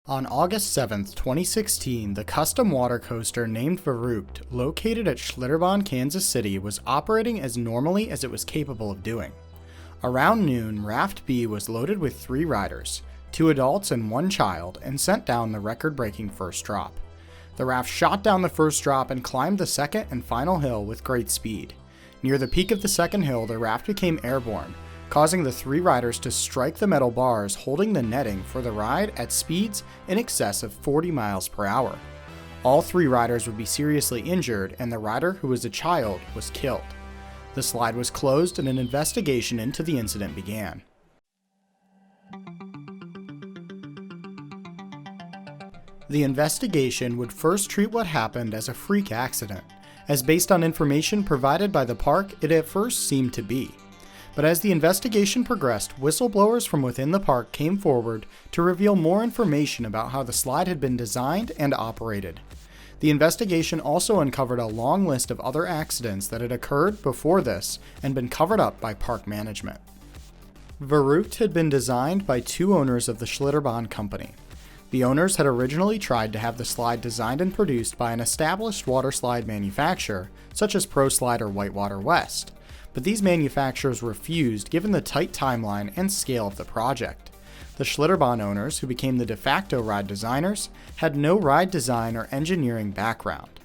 On August 7, 2016, the custom water coaster named Verrückt, located at Schlitterbahn Kansas City, was operating as normally as it was capable of doing. Around noon, Raft B was loaded with 3 riders, 2 adults and 1 child, and sent down the record-breaking first drop. The raft shot down the first drop and climbed the second and final hill with great speed. Near the peak of the second hill, the raft became airborne, causing the 3 riders to strike the metal bars holding the netting for the ride at speeds in excess of 40 miles per hour. All 3 riders would be seriously injured, and the rider, who was a child, was killed. The slide was closed and an investigation into the incident began. The investigation would first treat what happened as a freak accident, as based on information provided by the park, it at first seemed to be. But as the investigation progressed, whistleblowers from within the park came forward to reveal more information about how the slide had been designed and operated. The investigation also uncovered a long list of other accidents that had occurred before this and been covered up by park management. Verrückt had been designed by 2 owners of the Schlitterbahn company. The owners had originally tried to have the slide designed and produced by an established water slide manufacturer, such as ProSlide or Whitewater West. But these manufacturers refused given the tight timeline and scale of the project. The Schlitterbahn owners, who became the de facto ride designers, had no ride design or engineering background.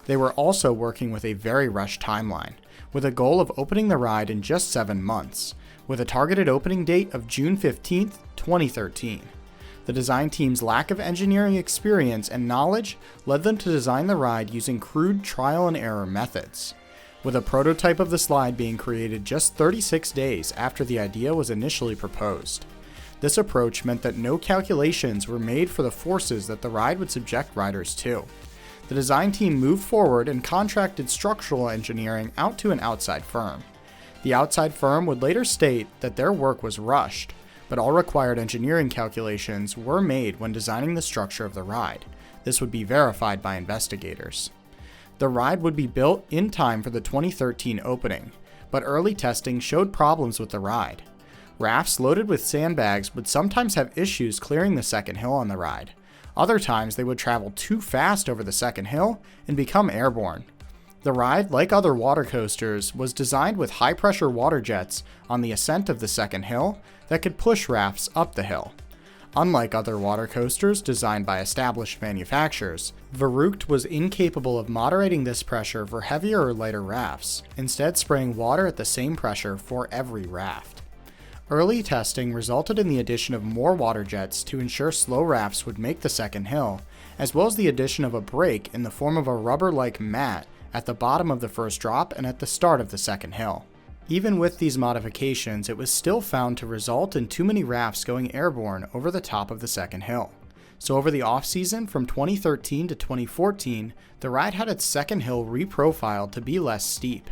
They were also working with a very rushed timeline, with a goal of opening the ride in just 7 months, with a targeted opening date of June 15, 2013. The design team's lack of engineering experience and knowledge led them to design the ride using crude trial and error methods, with a prototype of the slide being created just 36 days after the idea was initially proposed. This approach meant that no calculations were made for the forces that the ride would subject riders to. The design team moved forward and contracted structural engineering out to an outside firm. The outside firm would later state that their work was rushed, but all required engineering calculations were made when designing the structure of the ride. This would be verified by investigators. The ride would be built in time for the 2013 opening, but early testing showed problems with the ride. Rafts loaded with sandbags would sometimes have issues clearing the second hill on the ride. Other times they would travel too fast over the second hill and become airborne. The ride, like other water coasters, was designed with high-pressure water jets on the ascent of the second hill that could push rafts up the hill. Unlike other water coasters designed by established manufacturers, Verrückt was incapable of moderating this pressure for heavier or lighter rafts, instead spraying water at the same pressure for every raft. Early testing resulted in the addition of more water jets to ensure slow rafts would make the second hill, as well as the addition of a brake in the form of a rubber-like mat at the bottom of the first drop and at the start of the second hill. Even with these modifications, it was still found to result in too many rafts going airborne over the top of the second hill. So over the off-season from 2013 to 2014, the ride had its second hill reprofiled to be less steep.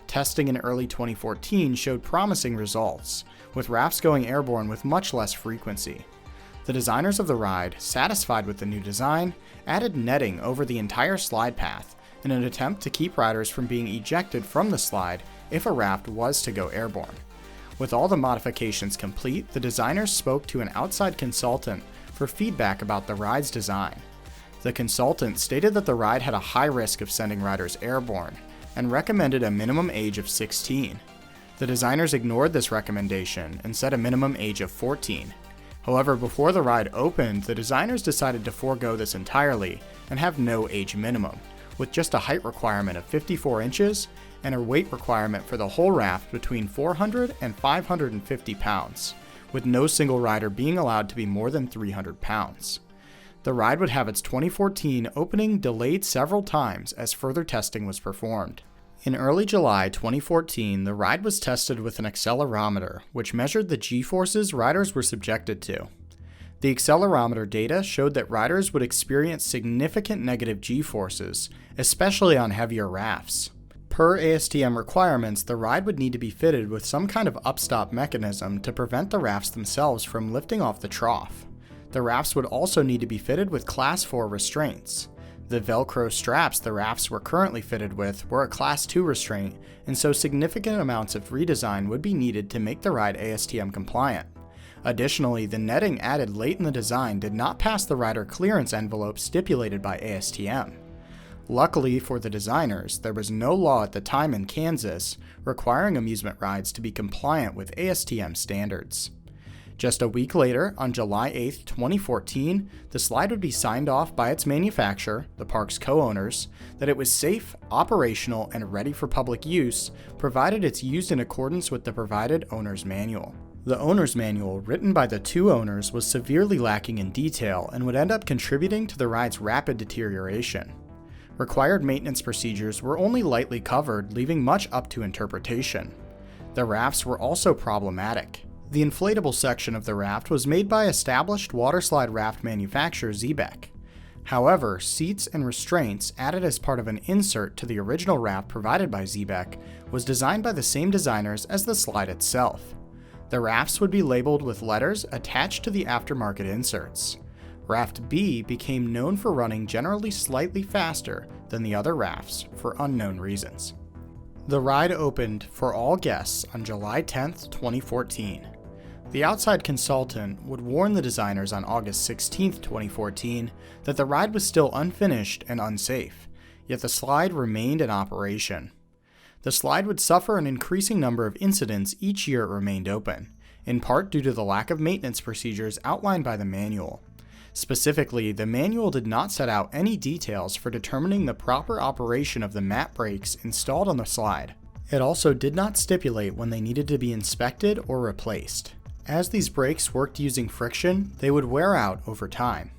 Testing in early 2014 showed promising results, with rafts going airborne with much less frequency. The designers of the ride, satisfied with the new design, added netting over the entire slide path in an attempt to keep riders from being ejected from the slide if a raft was to go airborne. With all the modifications complete, the designers spoke to an outside consultant for feedback about the ride's design. The consultant stated that the ride had a high risk of sending riders airborne and recommended a minimum age of 16. The designers ignored this recommendation and set a minimum age of 14. However, before the ride opened, the designers decided to forego this entirely and have no age minimum, with just a height requirement of 54 inches and a weight requirement for the whole raft between 400 and 550 pounds, with no single rider being allowed to be more than 300 pounds. The ride would have its 2014 opening delayed several times as further testing was performed. In early July 2014, the ride was tested with an accelerometer, which measured the G-forces riders were subjected to. The accelerometer data showed that riders would experience significant negative G-forces, especially on heavier rafts. Per ASTM requirements, the ride would need to be fitted with some kind of upstop mechanism to prevent the rafts themselves from lifting off the trough. The rafts would also need to be fitted with Class 4 restraints. The Velcro straps the rafts were currently fitted with were a Class 2 restraint, and so significant amounts of redesign would be needed to make the ride ASTM compliant. Additionally, the netting added late in the design did not pass the rider clearance envelope stipulated by ASTM. Luckily for the designers, there was no law at the time in Kansas requiring amusement rides to be compliant with ASTM standards. Just a week later, on July 8, 2014, the slide would be signed off by its manufacturer, the park's co-owners, that it was safe, operational, and ready for public use, provided it's used in accordance with the provided owner's manual. The owner's manual, written by the two owners, was severely lacking in detail and would end up contributing to the ride's rapid deterioration. Required maintenance procedures were only lightly covered, leaving much up to interpretation. The rafts were also problematic. The inflatable section of the raft was made by established waterslide raft manufacturer Xebec. However, seats and restraints added as part of an insert to the original raft provided by Xebec was designed by the same designers as the slide itself. The rafts would be labeled with letters attached to the aftermarket inserts. Raft B became known for running generally slightly faster than the other rafts for unknown reasons. The ride opened for all guests on July 10, 2014. The outside consultant would warn the designers on August 16, 2014, that the ride was still unfinished and unsafe, yet the slide remained in operation. The slide would suffer an increasing number of incidents each year it remained open, in part due to the lack of maintenance procedures outlined by the manual. Specifically, the manual did not set out any details for determining the proper operation of the mat brakes installed on the slide. It also did not stipulate when they needed to be inspected or replaced. As these brakes worked using friction, they would wear out over time.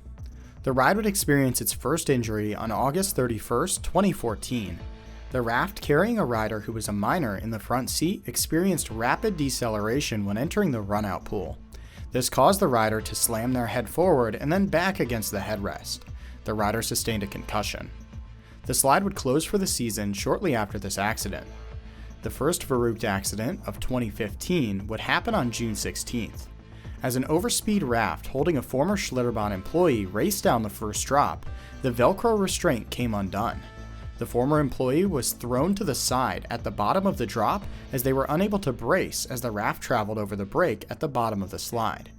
The ride would experience its first injury on August 31, 2014. The raft carrying a rider who was a minor in the front seat experienced rapid deceleration when entering the run-out pool. This caused the rider to slam their head forward and then back against the headrest. The rider sustained a concussion. The slide would close for the season shortly after this accident. The first Verrückt accident of 2015 would happen on June 16th. As an overspeed raft holding a former Schlitterbahn employee raced down the first drop, the Velcro restraint came undone. The former employee was thrown to the side at the bottom of the drop as they were unable to brace as the raft traveled over the break at the bottom of the slide.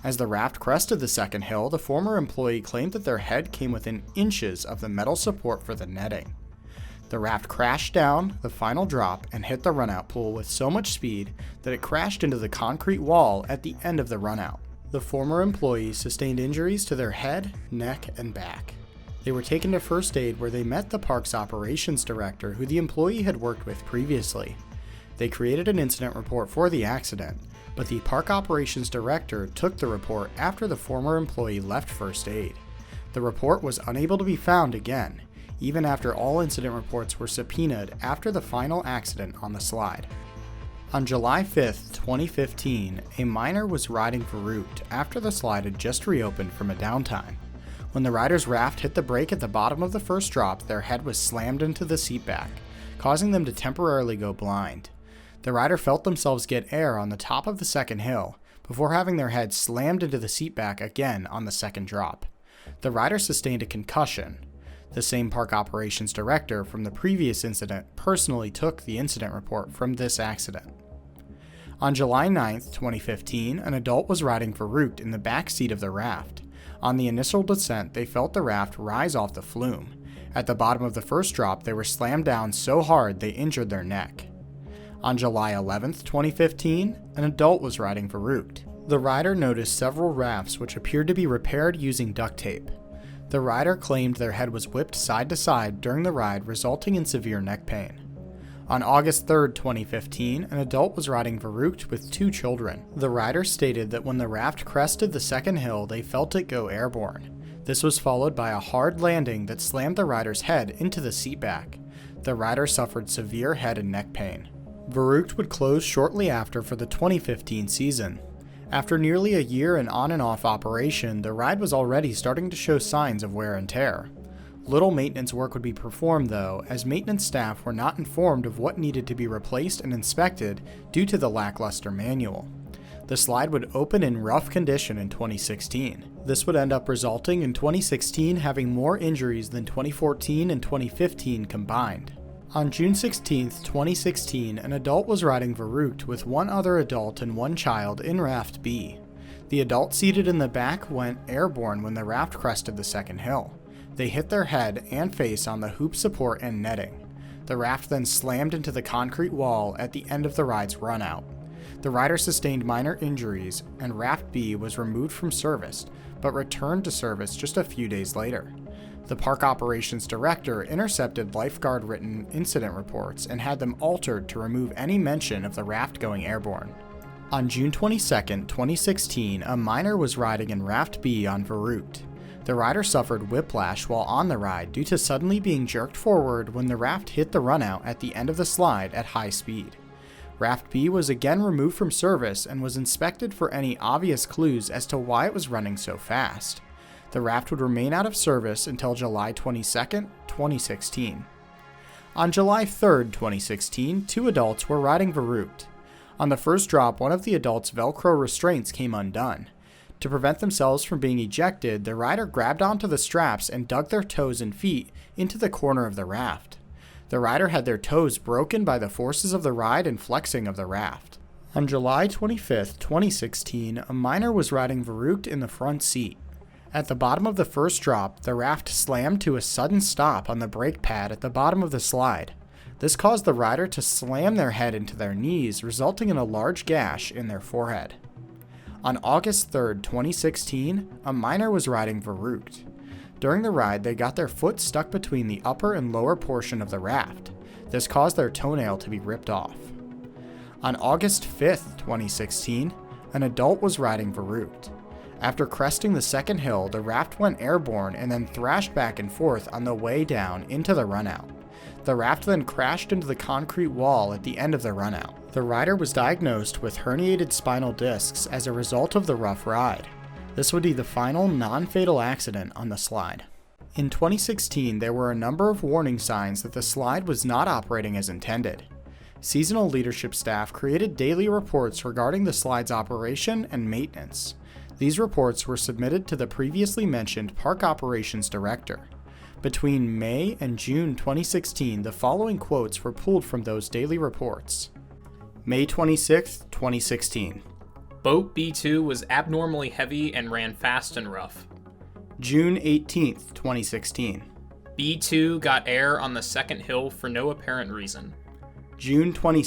As the raft crested the second hill, the former employee claimed that their head came within inches of the metal support for the netting. The raft crashed down the final drop and hit the runout pool with so much speed that it crashed into the concrete wall at the end of the runout. The former employee sustained injuries to their head, neck, and back. They were taken to first aid where they met the park's operations director who the employee had worked with previously. They created an incident report for the accident, but the park operations director took the report after the former employee left first aid. The report was unable to be found again, even after all incident reports were subpoenaed after the final accident on the slide. On July 5, 2015, a minor was riding Verrückt after the slide had just reopened from a downtime. When the rider's raft hit the brake at the bottom of the first drop, their head was slammed into the seat back, causing them to temporarily go blind. The rider felt themselves get air on the top of the second hill, before having their head slammed into the seat back again on the second drop. The rider sustained a concussion. The same park operations director from the previous incident personally took the incident report from this accident. On July 9, 2015, an adult was riding Verrückt in the back seat of the raft. On the initial descent, they felt the raft rise off the flume. At the bottom of the first drop, they were slammed down so hard they injured their neck. On July 11, 2015, an adult was riding Verrückt. The rider noticed several rafts which appeared to be repaired using duct tape. The rider claimed their head was whipped side to side during the ride, resulting in severe neck pain. On August 3, 2015, an adult was riding Verrückt with two children. The rider stated that when the raft crested the second hill, they felt it go airborne. This was followed by a hard landing that slammed the rider's head into the seat back. The rider suffered severe head and neck pain. Verrückt would close shortly after for the 2015 season. After nearly a year in on and off operation, the ride was already starting to show signs of wear and tear. Little maintenance work would be performed though, as maintenance staff were not informed of what needed to be replaced and inspected due to the lackluster manual. The slide would open in rough condition in 2016. This would end up resulting in 2016 having more injuries than 2014 and 2015 combined. On June 16, 2016, an adult was riding Verrückt with one other adult and one child in Raft B. The adult seated in the back went airborne when the raft crested the second hill. They hit their head and face on the hoop support and netting. The raft then slammed into the concrete wall at the end of the ride's run out. The rider sustained minor injuries, and Raft B was removed from service, but returned to service just a few days later. The park operations director intercepted lifeguard-written incident reports and had them altered to remove any mention of the raft going airborne. On June 22, 2016, a minor was riding in Raft B on Verrückt. The rider suffered whiplash while on the ride due to suddenly being jerked forward when the raft hit the runout at the end of the slide at high speed. Raft B was again removed from service and was inspected for any obvious clues as to why it was running so fast. The raft would remain out of service until July 22, 2016. On July 3, 2016, two adults were riding Verrückt. On the first drop, one of the adults' Velcro restraints came undone. To prevent themselves from being ejected, the rider grabbed onto the straps and dug their toes and feet into the corner of the raft. The rider had their toes broken by the forces of the ride and flexing of the raft. On July 25, 2016, a minor was riding Verrückt in the front seat. At the bottom of the first drop, the raft slammed to a sudden stop on the brake pad at the bottom of the slide. This caused the rider to slam their head into their knees, resulting in a large gash in their forehead. On August 3, 2016, a minor was riding Verrückt. During the ride, they got their foot stuck between the upper and lower portion of the raft. This caused their toenail to be ripped off. On August 5, 2016, an adult was riding Verrückt. After cresting the second hill, the raft went airborne and then thrashed back and forth on the way down into the runout. The raft then crashed into the concrete wall at the end of the runout. The rider was diagnosed with herniated spinal discs as a result of the rough ride. This would be the final non-fatal accident on the slide. In 2016, there were a number of warning signs that the slide was not operating as intended. Seasonal leadership staff created daily reports regarding the slide's operation and maintenance. These reports were submitted to the previously mentioned park operations director. Between May and June 2016, the following quotes were pulled from those daily reports. May 26, 2016. Boat B2 was abnormally heavy and ran fast and rough. June 18, 2016. B2 got air on the second hill for no apparent reason. June 22,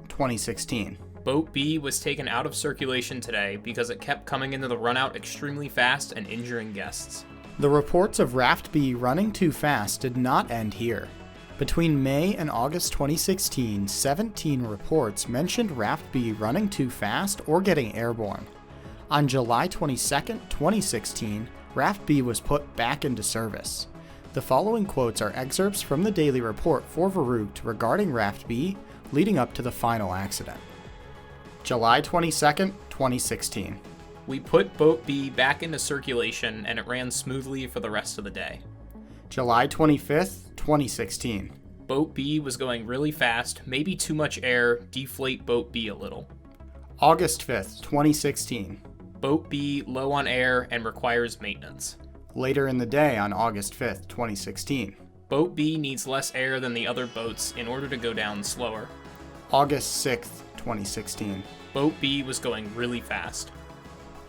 2016. Boat B was taken out of circulation today because it kept coming into the runout extremely fast and injuring guests. The reports of Raft B running too fast did not end here. Between May and August 2016, 17 reports mentioned Raft B running too fast or getting airborne. On July 22, 2016, Raft B was put back into service. The following quotes are excerpts from the daily report for Verrückt regarding Raft B leading up to the final accident. July 22, 2016. We put Boat B back into circulation and it ran smoothly for the rest of the day. July 25, 2016. Boat B was going really fast, maybe too much air, deflate Boat B a little. August 5, 2016. Boat B low on air and requires maintenance. Later in the day on August 5, 2016. Boat B needs less air than the other boats in order to go down slower. August 6, 2016. Boat B was going really fast.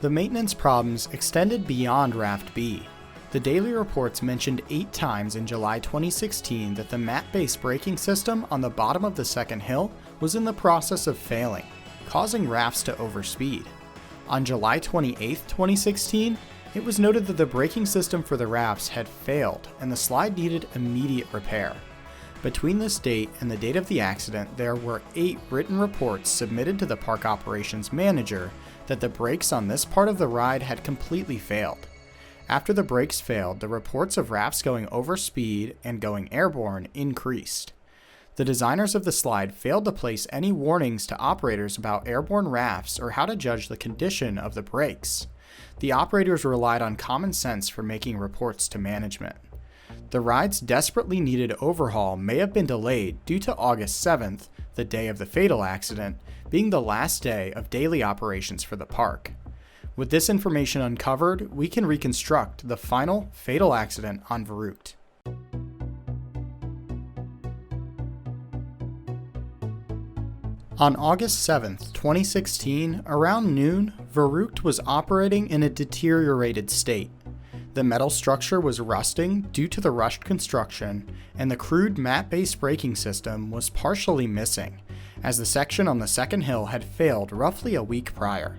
The maintenance problems extended beyond Raft B. The daily reports mentioned 8 times in July 2016 that the mat-based braking system on the bottom of the second hill was in the process of failing, causing rafts to overspeed. On July 28, 2016, it was noted that the braking system for the rafts had failed and the slide needed immediate repair. Between this date and the date of the accident, there were 8 written reports submitted to the park operations manager that the brakes on this part of the ride had completely failed. After the brakes failed, the reports of rafts going over speed and going airborne increased. The designers of the slide failed to place any warnings to operators about airborne rafts or how to judge the condition of the brakes. The operators relied on common sense for making reports to management. The ride's desperately needed overhaul may have been delayed due to August 7th, the day of the fatal accident, being the last day of daily operations for the park. With this information uncovered, we can reconstruct the final fatal accident on Verrückt. On August 7, 2016, around noon, Verrückt was operating in a deteriorated state. The metal structure was rusting due to the rushed construction, and the crude mat-based braking system was partially missing, as the section on the second hill had failed roughly a week prior.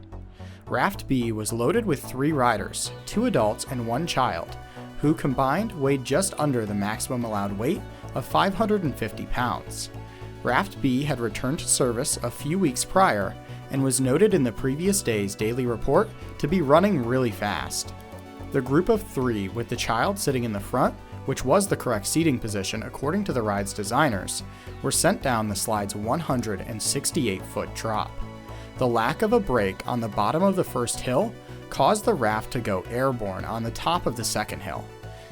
Raft B was loaded with 3 riders, 2 adults and 1 child, who combined weighed just under the maximum allowed weight of 550 pounds. Raft B had returned to service a few weeks prior and was noted in the previous day's daily report to be running really fast. The group of 3, with the child sitting in the front, which was the correct seating position according to the ride's designers, were sent down the slide's 168-foot drop. The lack of a brake on the bottom of the first hill caused the raft to go airborne on the top of the second hill,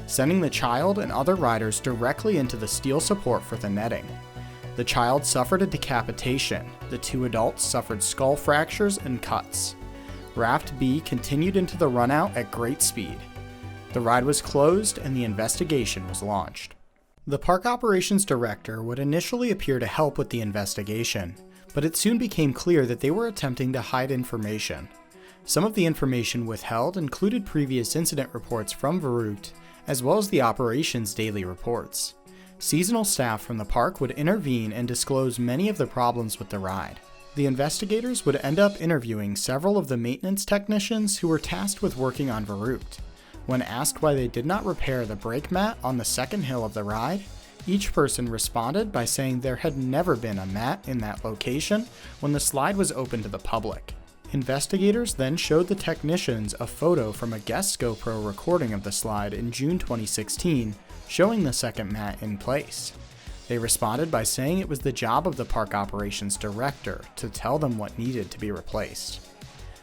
sending the child and other riders directly into the steel support for the netting. The child suffered a decapitation. The 2 adults suffered skull fractures and cuts. Raft B continued into the runout at great speed. The ride was closed and the investigation was launched. The park operations director would initially appear to help with the investigation, but it soon became clear that they were attempting to hide information. Some of the information withheld included previous incident reports from Verrückt, as well as the operations daily reports. Seasonal staff from the park would intervene and disclose many of the problems with the ride. The investigators would end up interviewing several of the maintenance technicians who were tasked with working on Verrückt. When asked why they did not repair the brake mat on the second hill of the ride, each person responded by saying there had never been a mat in that location when the slide was open to the public. Investigators then showed the technicians a photo from a guest GoPro recording of the slide in June 2016, showing the second mat in place. They responded by saying it was the job of the park operations director to tell them what needed to be replaced.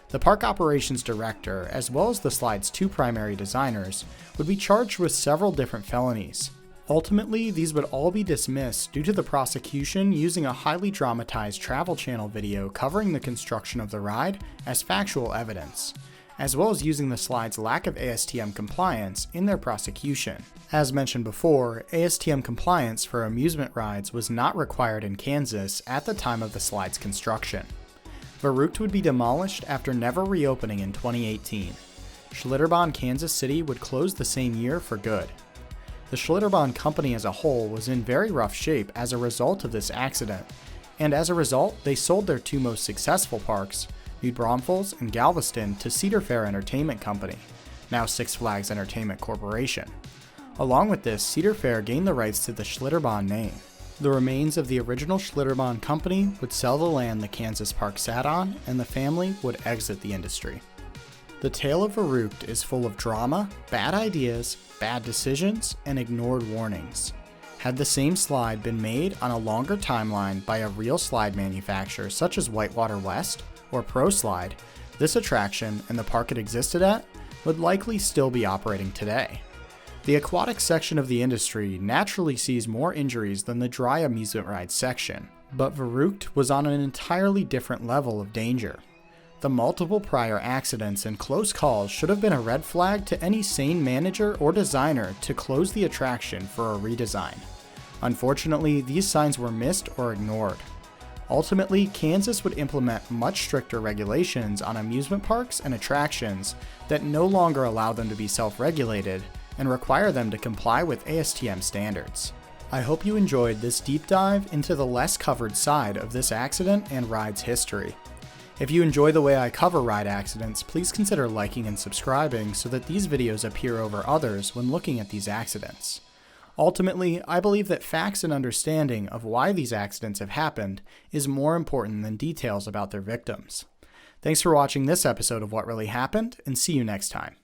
The park operations director, as well as the slide's 2 primary designers, would be charged with several different felonies. Ultimately, these would all be dismissed due to the prosecution using a highly dramatized Travel Channel video covering the construction of the ride as factual evidence, as well as using the slide's lack of ASTM compliance in their prosecution. As mentioned before, ASTM compliance for amusement rides was not required in Kansas at the time of the slide's construction. Verrückt would be demolished after never reopening in 2018. Schlitterbahn Kansas City would close the same year for good. The Schlitterbahn company as a whole was in very rough shape as a result of this accident, and as a result, they sold their 2 most successful parks, New Braunfels and Galveston, to Cedar Fair Entertainment Company, now Six Flags Entertainment Corporation. Along with this, Cedar Fair gained the rights to the Schlitterbahn name. The remains of the original Schlitterbahn company would sell the land the Kansas park sat on, and the family would exit the industry. The tale of Verrückt is full of drama, bad ideas, bad decisions, and ignored warnings. Had the same slide been made on a longer timeline by a real slide manufacturer such as Whitewater West or Pro Slide, this attraction and the park it existed at would likely still be operating today. The aquatic section of the industry naturally sees more injuries than the dry amusement ride section, but Verrückt was on an entirely different level of danger. The multiple prior accidents and close calls should have been a red flag to any sane manager or designer to close the attraction for a redesign. Unfortunately, these signs were missed or ignored. Ultimately, Kansas would implement much stricter regulations on amusement parks and attractions that no longer allow them to be self-regulated and require them to comply with ASTM standards. I hope you enjoyed this deep dive into the less covered side of this accident and ride's history. If you enjoy the way I cover ride accidents, please consider liking and subscribing so that these videos appear over others when looking at these accidents. Ultimately, I believe that facts and understanding of why these accidents have happened is more important than details about their victims. Thanks for watching this episode of What Really Happened, and see you next time.